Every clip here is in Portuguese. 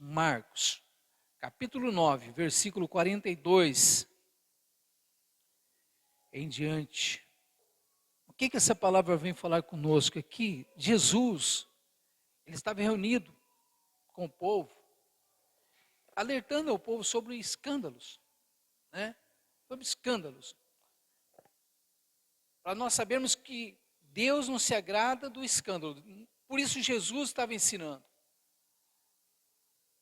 Marcos, capítulo 9, versículo 42 em diante. O que essa palavra vem falar conosco aqui? Jesus, ele estava reunido com o povo, alertando ao povo sobre escândalos, né? Sobre escândalos. Para nós sabermos que Deus não se agrada do escândalo. Por isso Jesus estava ensinando.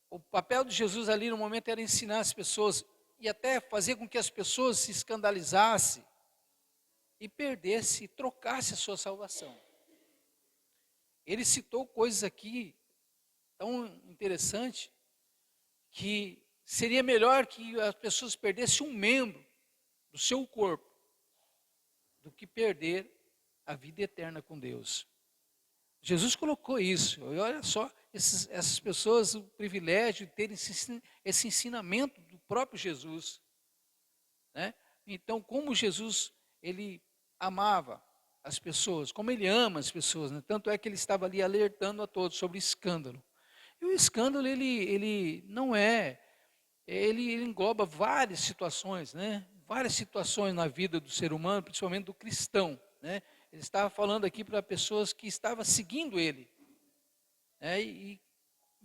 O papel de Jesus ali no momento era ensinar as pessoas e até fazer com que as pessoas se escandalizassem e perdessem, trocassem a sua salvação. Ele citou coisas aqui tão interessantes que seria melhor que as pessoas perdessem um membro do seu corpo do que perder a vida eterna com Deus. Jesus colocou isso. E olha só, essas pessoas, o privilégio de terem esse ensinamento do próprio Jesus, né? Então, como Jesus, ele amava as pessoas, como ele ama as pessoas, né? Tanto é que ele estava ali alertando a todos sobre escândalo. E o escândalo, ele não é, ele engloba várias situações, né? Várias situações na vida do ser humano, principalmente do cristão, né? Ele estava falando aqui para pessoas que estavam seguindo ele, né? E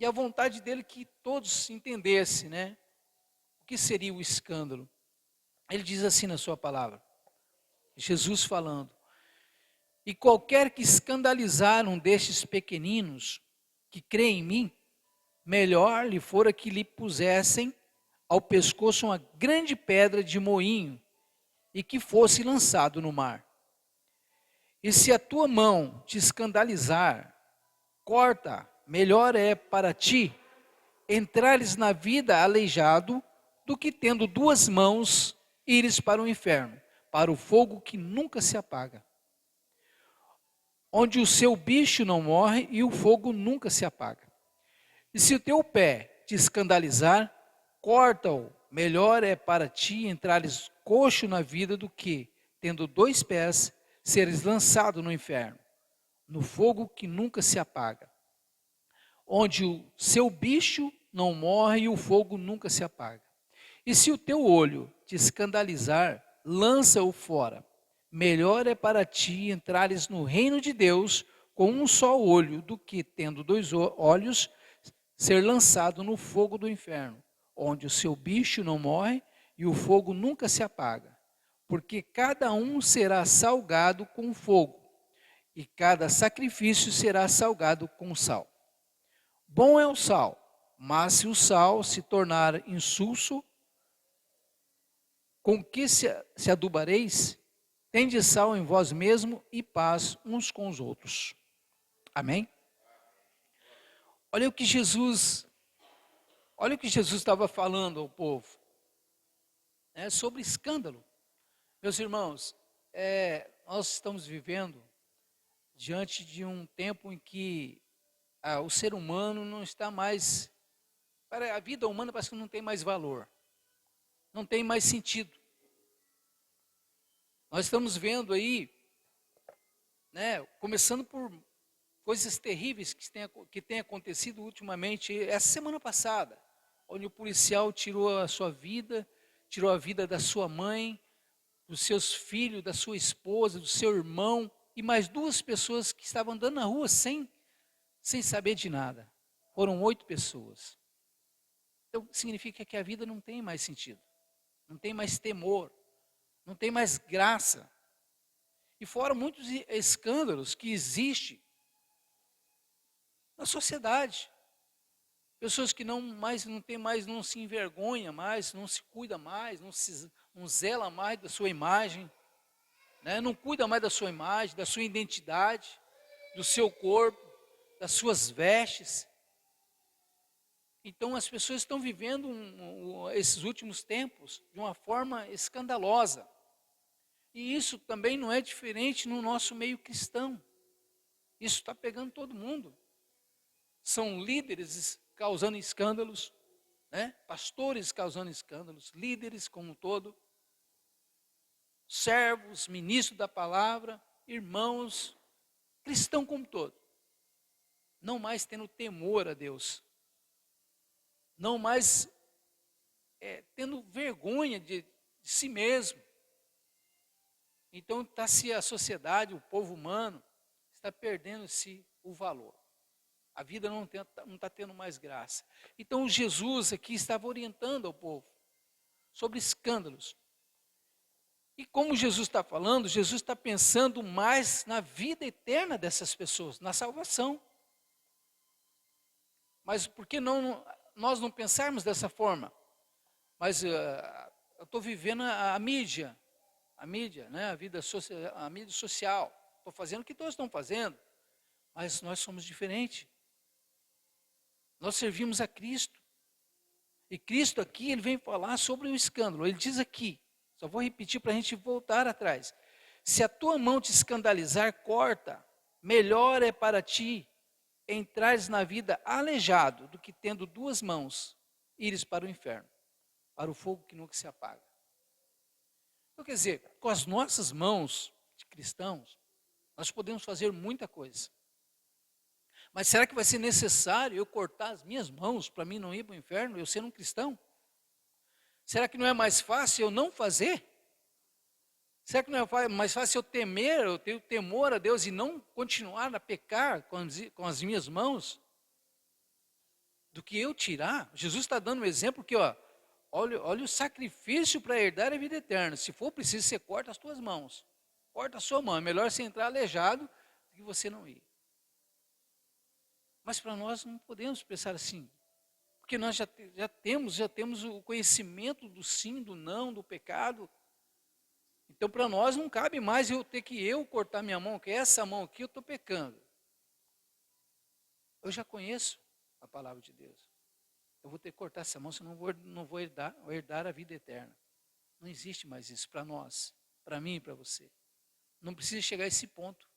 a vontade dele que todos entendessem, né? O que seria o escândalo. Ele diz assim na sua palavra, Jesus falando: e qualquer que escandalizar um destes pequeninos que crê em mim, melhor lhe fora que lhe pusessem ao pescoço uma grande pedra de moinho e que fosse lançado no mar. E se a tua mão te escandalizar, corta, melhor é para ti entrares na vida aleijado do que tendo duas mãos ires para o inferno, para o fogo que nunca se apaga, onde o seu bicho não morre e o fogo nunca se apaga. E se o teu pé te escandalizar, corta-o, melhor é para ti entrares coxo na vida do que, tendo dois pés, seres lançado no inferno, no fogo que nunca se apaga, onde o seu bicho não morre e o fogo nunca se apaga. E se o teu olho te escandalizar, lança-o fora. Melhor é para ti entrares no reino de Deus com um só olho, do que, tendo dois olhos, ser lançado no fogo do inferno, onde o seu bicho não morre e o fogo nunca se apaga. Porque cada um será salgado com fogo, e cada sacrifício será salgado com sal. Bom é o sal, mas se o sal se tornar insulso, com que se adubareis? Tende sal em vós mesmo e paz uns com os outros. Amém? Olha o que Jesus estava falando ao povo, né, sobre escândalo. Meus irmãos, nós estamos vivendo diante de um tempo em que o ser humano não está mais, a vida humana parece que não tem mais valor, não tem mais sentido. Nós estamos vendo aí, né, começando por coisas terríveis que têm acontecido ultimamente, essa semana passada, onde o policial tirou a sua vida, tirou a vida da sua mãe, dos seus filhos, da sua esposa, do seu irmão, e mais duas pessoas que estavam andando na rua sem saber de nada. Foram 8 pessoas. Então, significa que a vida não tem mais sentido, não tem mais temor, não tem mais graça. E fora muitos escândalos que existem na sociedade. Pessoas que não se envergonham mais, não se cuida mais, não zela mais da sua imagem, né? Não cuida mais da sua imagem, da sua identidade, do seu corpo, das suas vestes. Então as pessoas estão vivendo esses últimos tempos de uma forma escandalosa. E isso também não é diferente no nosso meio cristão. Isso está pegando todo mundo. São líderes causando escândalos, né? Pastores causando escândalos, líderes como um todo, servos, ministros da palavra, irmãos, cristão como um todo, não mais tendo temor a Deus. não mais tendo vergonha de si mesmo. Então está-se a sociedade, o povo humano, está perdendo-se o valor. A vida não está tendo mais graça. Então Jesus aqui estava orientando ao povo sobre escândalos. E como Jesus está falando, Jesus está pensando mais na vida eterna dessas pessoas, na salvação. Mas por que nós não pensarmos dessa forma? Mas eu estou vivendo a mídia, né, a mídia social. Estou fazendo o que todos estão fazendo, mas nós somos diferentes. Nós servimos a Cristo. E Cristo aqui, ele vem falar sobre o escândalo. Ele diz aqui, só vou repetir para a gente voltar atrás. Se a tua mão te escandalizar, corta. Melhor é para ti entrares na vida aleijado do que tendo duas mãos, ires para o inferno, para o fogo que nunca se apaga. Então, quer dizer, com as nossas mãos de cristãos, nós podemos fazer muita coisa. Mas será que vai ser necessário eu cortar as minhas mãos para mim não ir para o inferno, eu sendo um cristão? Será que não é mais fácil eu não fazer? Será que não é mais fácil eu ter temor a Deus e não continuar a pecar com as minhas mãos? Do que eu tirar? Jesus está dando um exemplo que, olha o sacrifício para herdar a vida eterna. Se for preciso, você corta as tuas mãos. Corta a sua mão. É melhor você entrar aleijado do que você não ir. Mas para nós não podemos pensar assim. Porque nós já temos o conhecimento do sim, do não, do pecado. Então para nós não cabe mais eu ter que cortar minha mão, que essa mão aqui eu estou pecando. Eu já conheço a palavra de Deus. Eu vou ter que cortar essa mão, senão não vou herdar a vida eterna. Não existe mais isso para nós, para mim e para você. Não precisa chegar a esse ponto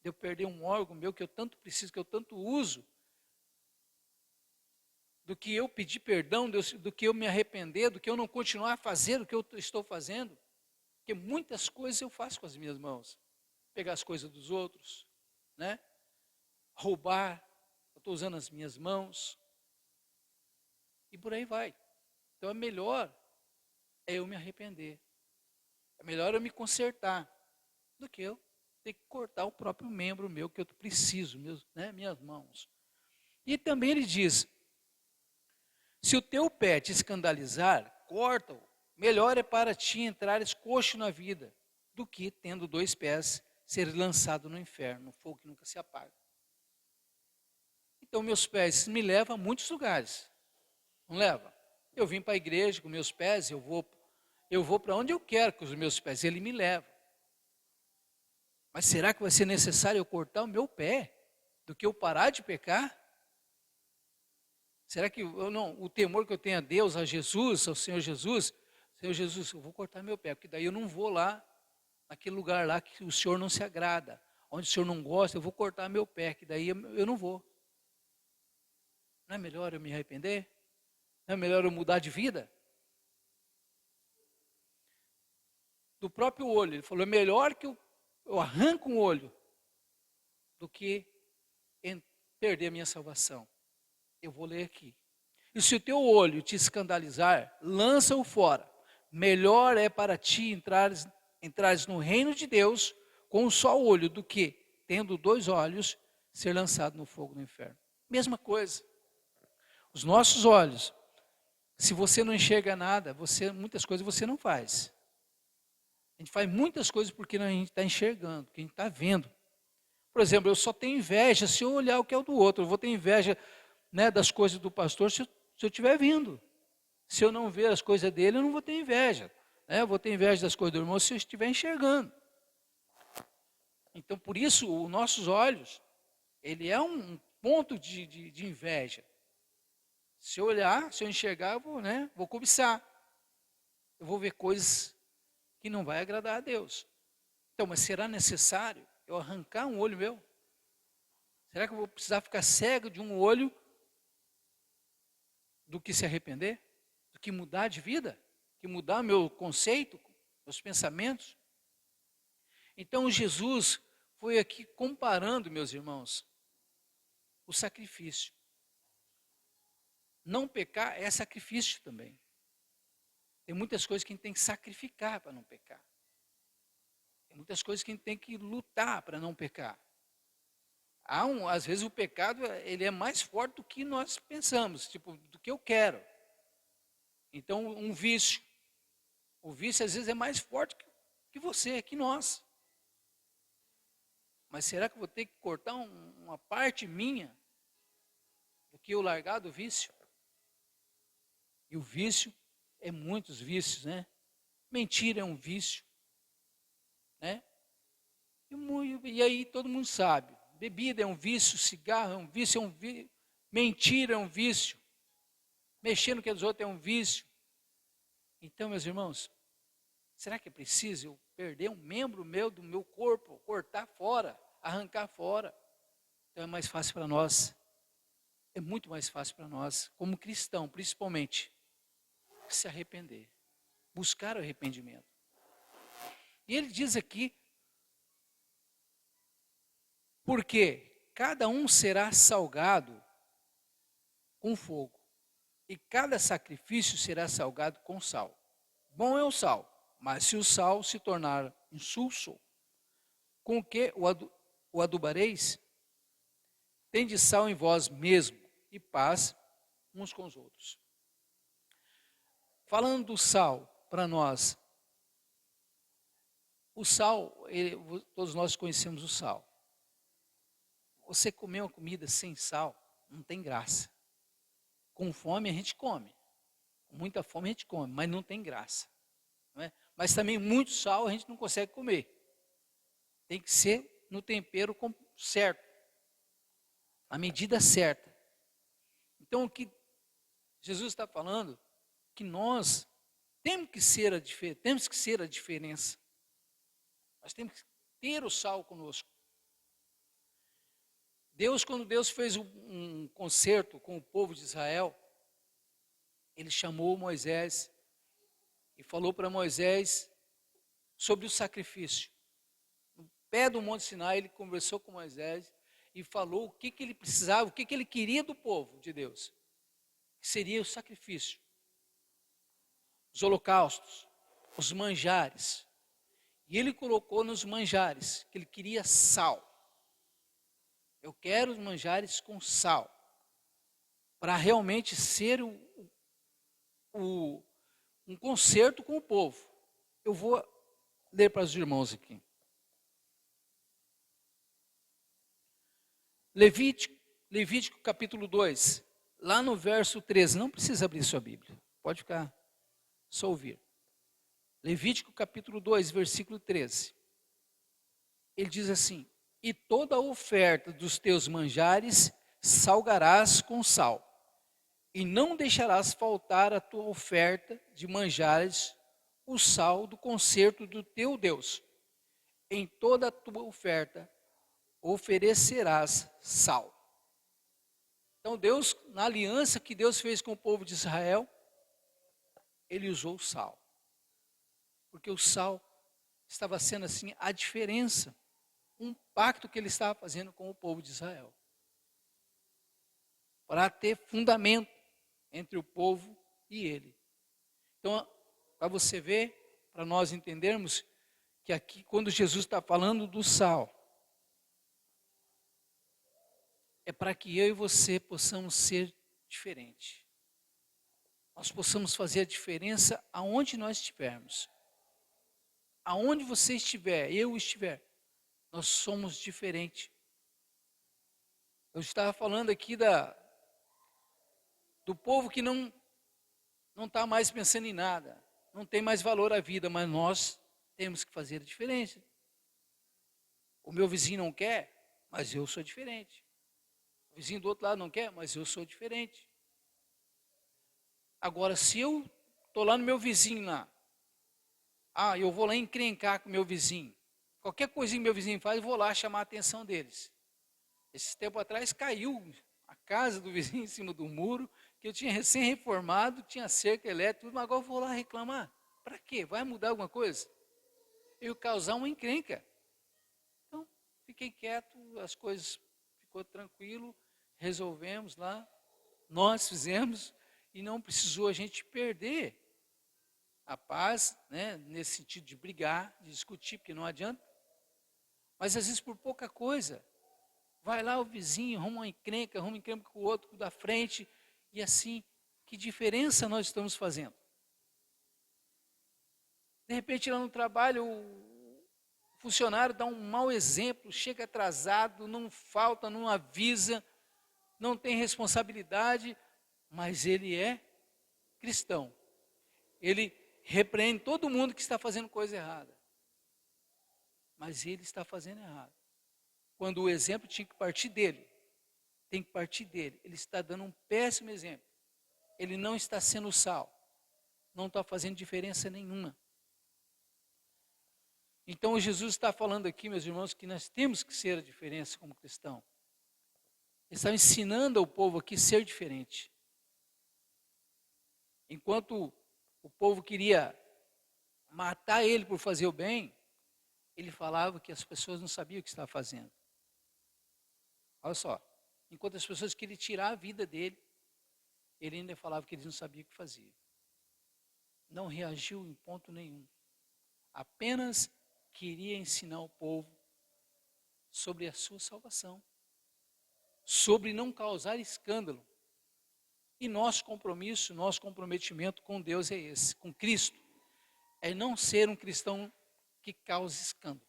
de eu perder um órgão meu que eu tanto preciso, que eu tanto uso, do que eu pedir perdão, do que eu me arrepender, do que eu não continuar a fazer o que eu estou fazendo. Porque muitas coisas eu faço com as minhas mãos. Pegar as coisas dos outros, né? Roubar, eu estou usando as minhas mãos. E por aí vai. Então é melhor eu me arrepender. É melhor eu me consertar do que eu ter que cortar o próprio membro meu que eu preciso, minhas mãos. E também ele diz, se o teu pé te escandalizar, corta-o. Melhor é para ti entrares coxo na vida, do que, tendo 2 pés, ser lançado no inferno, no fogo que nunca se apaga. Então, meus pés me levam a muitos lugares. Não leva? Eu vim para a igreja com meus pés, eu vou para onde eu quero com os meus pés, ele me leva. Mas será que vai ser necessário eu cortar o meu pé, do que eu parar de pecar? Será que o temor que eu tenho a Deus, a Jesus, ao Senhor Jesus, eu vou cortar meu pé, porque daí eu não vou lá, naquele lugar lá que o Senhor não se agrada, onde o Senhor não gosta, eu vou cortar meu pé, que daí eu não vou. Não é melhor eu me arrepender? Não é melhor eu mudar de vida? Do próprio olho, ele falou, é melhor que eu arranque um olho, do que perder a minha salvação. Eu vou ler aqui. E se o teu olho te escandalizar, lança-o fora. Melhor é para ti entrares no reino de Deus com um só olho, do que, tendo 2 olhos, ser lançado no fogo do inferno. Mesma coisa. Os nossos olhos, se você não enxerga nada, muitas coisas você não faz. A gente faz muitas coisas porque a gente está enxergando, porque a gente está vendo. Por exemplo, eu só tenho inveja se eu olhar o que é o do outro. Eu vou ter inveja, das coisas do pastor se eu estiver vendo. Se eu não ver as coisas dele, eu não vou ter inveja. Eu vou ter inveja das coisas do irmão se eu estiver enxergando. Então, por isso, os nossos olhos, ele é um ponto de inveja. Se eu olhar, se eu enxergar, eu vou cobiçar. Eu vou ver coisas que não vai agradar a Deus. Então, mas será necessário eu arrancar um olho meu? Será que eu vou precisar ficar cego de um olho do que se arrepender? Do que mudar de vida? Que mudar meu conceito, meus pensamentos? Então Jesus foi aqui comparando, meus irmãos, o sacrifício. não pecar é sacrifício também. Tem muitas coisas que a gente tem que sacrificar para não pecar. Tem muitas coisas que a gente tem que lutar para não pecar. Às vezes o pecado ele é mais forte do que nós pensamos, tipo, do que eu quero. Então, um vício. O vício às vezes é mais forte que você, que nós. Mas será que eu vou ter que cortar uma parte minha do que eu largar do vício? E o vício é muitos vícios, né? Mentira é um vício, né? E aí todo mundo sabe. Bebida é um vício, cigarro é um vício, mentira é um vício. Mexer no que é dos outros é um vício. Então, meus irmãos, será que é preciso eu perder um membro meu do meu corpo, cortar fora, arrancar fora? Então é mais fácil para nós, é muito mais fácil para nós, como cristão, principalmente, se arrepender, buscar o arrependimento. E ele diz aqui, porque cada um será salgado com fogo, e cada sacrifício será salgado com sal. Bom é o sal, mas se o sal se tornar insulso, com que o adubareis? Tende sal em vós mesmo, e paz uns com os outros. Falando do sal, para nós, o sal, todos nós conhecemos o sal. Você comer uma comida sem sal, não tem graça. Com fome a gente come, com muita fome a gente come, mas não tem graça. Não é? Mas também muito sal a gente não consegue comer. Tem que ser no tempero certo, a medida certa. Então o que Jesus está falando, que nós temos que ser a diferença. Nós temos que ter o sal conosco. Quando Deus fez um concerto com o povo de Israel, ele chamou Moisés e falou para Moisés sobre o sacrifício. No pé do Monte Sinai, ele conversou com Moisés e falou o que ele precisava, o que ele queria do povo de Deus, que seria o sacrifício, os holocaustos, os manjares. E ele colocou nos manjares que ele queria sal. Eu quero os manjares com sal, para realmente ser um concerto com o povo. Eu vou ler para os irmãos aqui. Levítico capítulo 2, lá no verso 13, não precisa abrir sua Bíblia, pode ficar, só ouvir. Levítico capítulo 2, versículo 13. Ele diz assim: e toda a oferta dos teus manjares salgarás com sal, e não deixarás faltar a tua oferta de manjares, o sal do concerto do teu Deus. Em toda a tua oferta oferecerás sal. Então Deus, na aliança que Deus fez com o povo de Israel, ele usou o sal. Porque o sal estava sendo assim a diferença, um pacto que ele estava fazendo com o povo de Israel. Para ter fundamento entre o povo e ele. Então, para você ver, para nós entendermos que aqui, quando Jesus está falando do sal, é para que eu e você possamos ser diferentes. Nós possamos fazer a diferença aonde nós estivermos. Aonde você estiver, eu estiver, nós somos diferentes. Eu estava falando aqui do povo que não está mais pensando em nada, não tem mais valor à vida, mas nós temos que fazer a diferença. O meu vizinho não quer, mas eu sou diferente. O vizinho do outro lado não quer, mas eu sou diferente. Agora, se eu estou lá no meu vizinho lá, eu vou lá encrencar com o meu vizinho. Qualquer coisinha que meu vizinho faz, eu vou lá chamar a atenção deles. Esse tempo atrás caiu a casa do vizinho em cima do muro, que eu tinha recém-reformado, tinha cerca elétrica, mas agora eu vou lá reclamar. Para quê? Vai mudar alguma coisa? Eu causar uma encrenca. Então, fiquei quieto, as coisas ficou tranquilo, resolvemos lá, nós fizemos, e não precisou a gente perder a paz, né, nesse sentido de brigar, de discutir, porque não adianta. Mas às vezes por pouca coisa, vai lá o vizinho, arruma uma encrenca com o outro da frente, e assim, que diferença nós estamos fazendo? De repente lá no trabalho, o funcionário dá um mau exemplo, chega atrasado, não falta, não avisa, não tem responsabilidade, mas ele é cristão. Ele repreende todo mundo que está fazendo coisa errada. Mas ele está fazendo errado. Quando o exemplo tinha que partir dele, tem que partir dele. Ele está dando um péssimo exemplo. Ele não está sendo sal. Não está fazendo diferença nenhuma. Então Jesus está falando aqui, meus irmãos, que nós temos que ser a diferença como cristão. Ele está ensinando ao povo aqui a ser diferente. Enquanto o povo queria matar ele por fazer o bem, ele falava que as pessoas não sabiam o que estava fazendo. Olha só, enquanto as pessoas queriam tirar a vida dele, ele ainda falava que eles não sabiam o que fazia. Não reagiu em ponto nenhum. Apenas queria ensinar o povo sobre a sua salvação, sobre não causar escândalo. E nosso compromisso, nosso comprometimento com Deus é esse, com Cristo, é não ser um cristão que cause escândalo.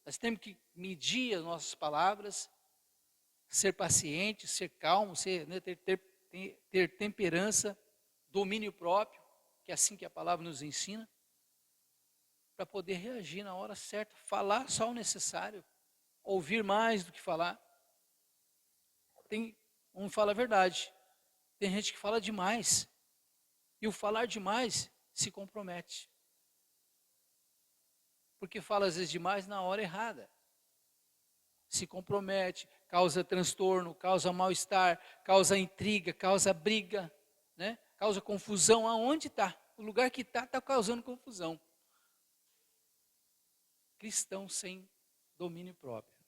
Nós temos que medir as nossas palavras, ser paciente, ser calmo, ter temperança, domínio próprio, que é assim que a palavra nos ensina, para poder reagir na hora certa, falar só o necessário, ouvir mais do que falar. Vamos falar a verdade, tem gente que fala demais, e o falar demais se compromete. Porque fala às vezes demais na hora errada. Se compromete, causa transtorno, causa mal-estar, causa intriga, causa briga, né? Causa confusão. Aonde está? O lugar que está causando confusão. Cristão sem domínio próprio.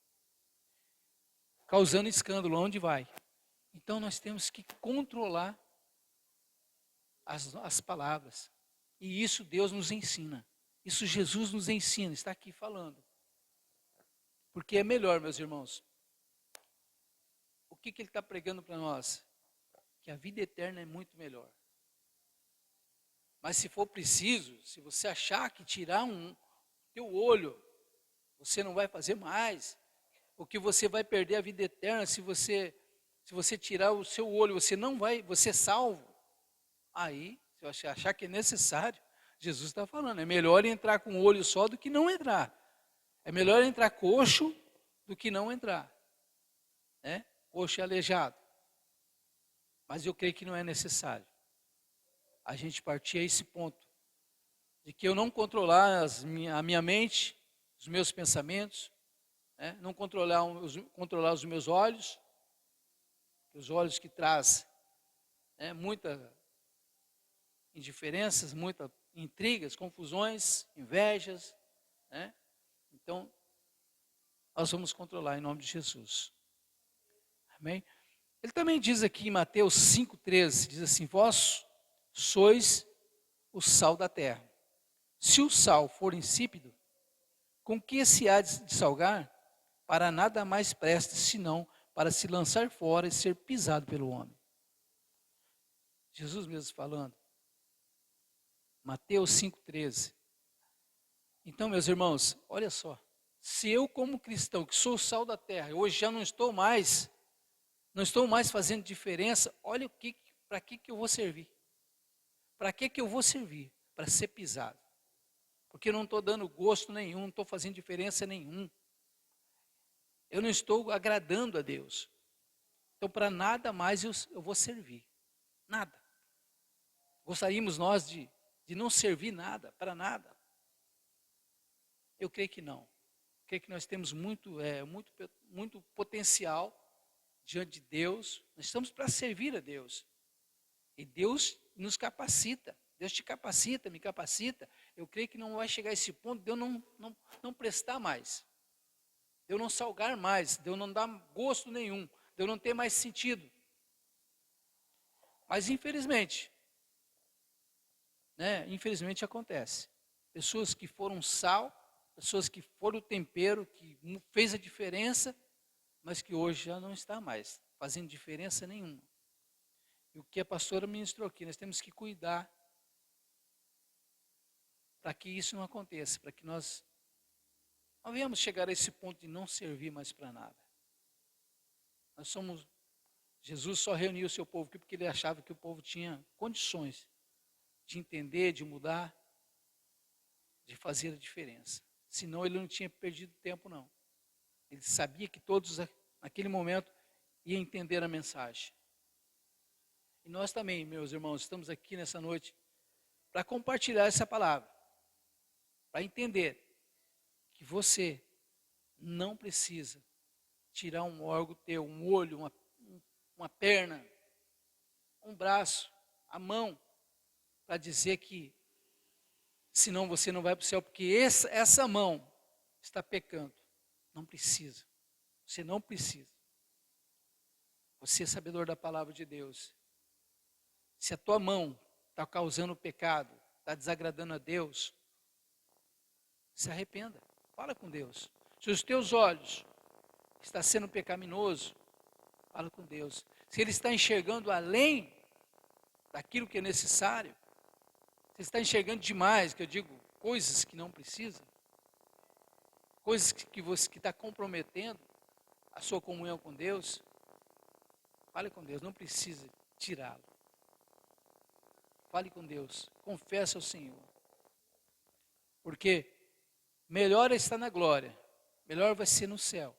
Causando escândalo, aonde vai? Então nós temos que controlar as palavras. E isso Deus nos ensina. Isso Jesus nos ensina, está aqui falando. Porque é melhor, meus irmãos. O que ele está pregando para nós? Que a vida eterna é muito melhor. Mas se for preciso, se você achar que tirar teu olho, você não vai fazer mais, ou que você vai perder a vida eterna, se você tirar o seu olho, você não vai, você é salvo. Aí, se você achar que é necessário, Jesus está falando, é melhor entrar com o olho só do que não entrar. É melhor entrar coxo do que não entrar. Né? Coxo e aleijado. Mas eu creio que não é necessário. A gente partir a esse ponto. De que eu não controlar a minha mente, os meus pensamentos, né? Não controlar os meus olhos. Os olhos que trazem muita indiferenças, muitas intrigas, confusões, invejas, né? Então, nós vamos controlar em nome de Jesus. Amém? Ele também diz aqui em Mateus 5,13, diz assim, vós sois o sal da terra. Se o sal for insípido, com que se há de salgar? Para nada mais presta, senão para se lançar fora e ser pisado pelo homem. Jesus mesmo falando. Mateus 5,13. Então, meus irmãos, olha só. Se eu como cristão, que sou o sal da terra, hoje já não estou mais fazendo diferença, olha para que eu vou servir. Para que eu vou servir? Para ser pisado. Porque eu não estou dando gosto nenhum, não estou fazendo diferença nenhuma. Eu não estou agradando a Deus. Então, para nada mais eu vou servir. Nada. Gostaríamos nós de não servir nada, para nada. Eu creio que não. Creio que nós temos muito potencial diante de Deus. Nós estamos para servir a Deus. E Deus nos capacita. Deus te capacita, me capacita. Eu creio que não vai chegar a esse ponto de eu não prestar mais. De eu não salgar mais, de eu não dar gosto nenhum, de eu não ter mais sentido. Mas infelizmente, né? Infelizmente acontece. Pessoas que foram sal, pessoas que foram o tempero, que fez a diferença, mas que hoje já não está mais fazendo diferença nenhuma. E o que a pastora ministrou aqui, nós temos que cuidar para que isso não aconteça, para que nós não venhamos chegar a esse ponto de não servir mais para nada. Jesus só reuniu o seu povo aqui porque ele achava que o povo tinha condições de entender, de mudar, de fazer a diferença. Senão ele não tinha perdido tempo, não. Ele sabia que todos, naquele momento, iam entender a mensagem. E nós também, meus irmãos, estamos aqui nessa noite para compartilhar essa palavra, para entender que você não precisa tirar um órgão teu, um olho, uma perna, um braço, a mão, para dizer que senão você não vai para o céu, porque essa mão está pecando. Não precisa. Você não precisa. Você é sabedor da palavra de Deus. Se a tua mão está causando pecado, está desagradando a Deus, se arrependa. Fala com Deus. Se os teus olhos estão sendo pecaminoso, fala com Deus. Se ele está enxergando além daquilo que é necessário, se está enxergando demais, que eu digo, coisas que não precisa, coisas que você está comprometendo a sua comunhão com Deus, fale com Deus, não precisa tirá-lo. Fale com Deus, confessa ao Senhor. Porque melhor é estar na glória, melhor vai ser no céu.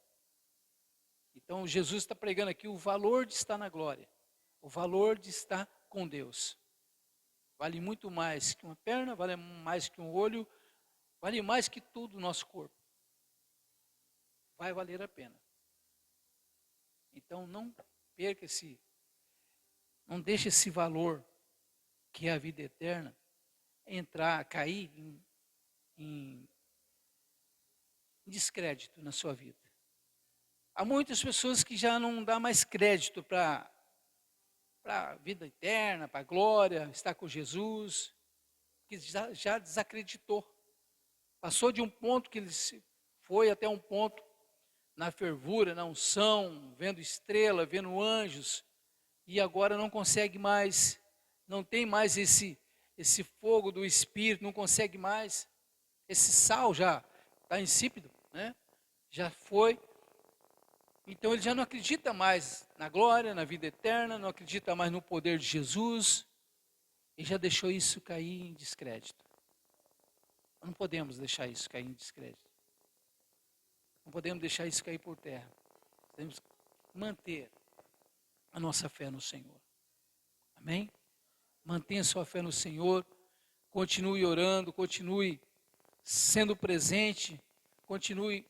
Então Jesus está pregando aqui o valor de estar na glória, o valor de estar com Deus. Vale muito mais que uma perna, vale mais que um olho, vale mais que tudo o nosso corpo. Vai valer a pena. Então não perca não deixe esse valor que é a vida eterna cair em descrédito na sua vida. Há muitas pessoas que já não dão mais crédito para a vida eterna, para a glória, estar com Jesus, que já desacreditou. Passou de um ponto que ele foi até um ponto na fervura, na unção, vendo estrela, vendo anjos, e agora não consegue mais, não tem mais esse fogo do Espírito, não consegue mais, esse sal já está insípido, né? Já foi. Então ele já não acredita mais na glória, na vida eterna, não acredita mais no poder de Jesus, e já deixou isso cair em descrédito. Não podemos deixar isso cair em descrédito. Não podemos deixar isso cair por terra. Temos que manter a nossa fé no Senhor. Amém? Mantenha sua fé no Senhor, continue orando, continue sendo presente, continue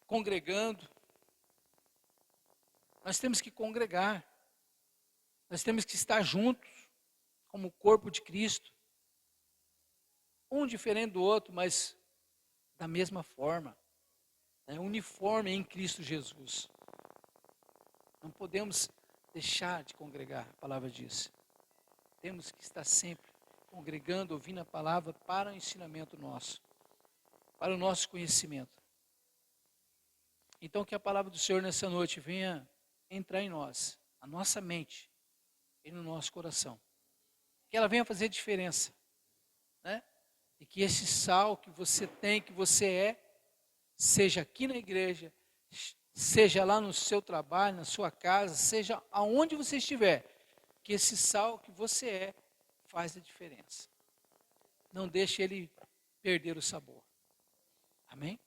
congregando. Nós temos que congregar, nós temos que estar juntos, como o corpo de Cristo, um diferente do outro, mas da mesma forma, né? Uniforme em Cristo Jesus. Não podemos deixar de congregar, a palavra diz. Temos que estar sempre congregando, ouvindo a palavra para o ensinamento nosso, para o nosso conhecimento. Então que a palavra do Senhor nessa noite venha entrar em nós, a nossa mente e no nosso coração. Que ela venha fazer diferença, né? E que esse sal que você tem, que você é, seja aqui na igreja, seja lá no seu trabalho, na sua casa, seja aonde você estiver, que esse sal que você é faz a diferença. Não deixe ele perder o sabor. Amém?